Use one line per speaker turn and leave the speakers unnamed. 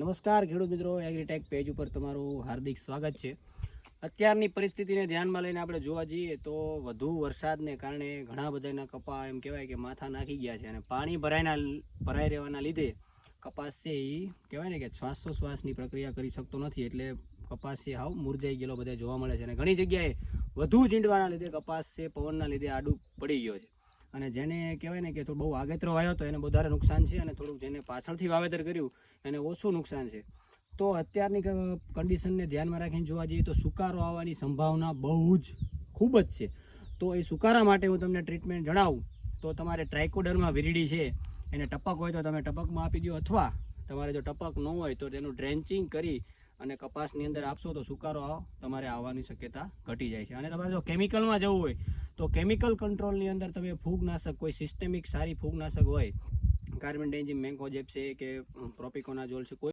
નમસ્કાર ખેડૂત મિત્રો, એગ્રીટેક પેજ ઉપર તમારું હાર્દિક સ્વાગત છે. અત્યારની પરિસ્થિતિને ધ્યાનમાં લઈને આપણે જોવા જઈએ તો વધુ વરસાદને કારણે ઘણા બધાના કપા એમ કહેવાય કે માથા નાખી ગયા છે અને પાણી ભરાઈ રહેવાના લીધે કપાસ છે એ કહેવાય ને કે શ્વાસોશ્વાસની પ્રક્રિયા કરી શકતો નથી, એટલે કપાસ છે હાવ મુરઝાઈ ગયેલો બધા જોવા મળે છે અને ઘણી જગ્યાએ વધુ ઝીંડવાના લીધે કપાસ છે પવનના લીધે આડું પડી ગયો છે. અને જેને કહેવાય ને કે તો બહુ આગેતરો વાવ્યો તો એને વધારે નુકસાન છે અને થોડુંક જેને પાછળથી વાવેતર કર્યું એને ઓછું નુકસાન છે. તો અત્યારની કન્ડિશનને ધ્યાનમાં રાખીને જોવા જઈએ તો સુકારો આવવાની સંભાવના બહુ જ ખૂબ જ છે. તો એ સુકારા માટે હું તમને ટ્રીટમેન્ટ જણાવું તો તમારે ટ્રાઇકોડર્મા વિરીડી છે એને ટપક હોય તો તમે ટપકમાં આપી દો, અથવા તમારે જો ટપક ન હોય તો તેનું ડ્રેન્ચિંગ કરી અને કપાસની અંદર આપશો તો સુકારો તમારે આવવાની શક્યતા ઘટી જાય છે. અને તમારે જો કેમિકલમાં જવું હોય તો કેમિકલ કંટ્રોલની અંદર તમે ફૂગનાશક કોઈ સિસ્ટેમિક સારી ફૂગનાશક હોય, કાર્બન ડાઇઝિમ મેન્કોજેબ છે કે પ્રોપિકોનાઝોલ છે, કોઈ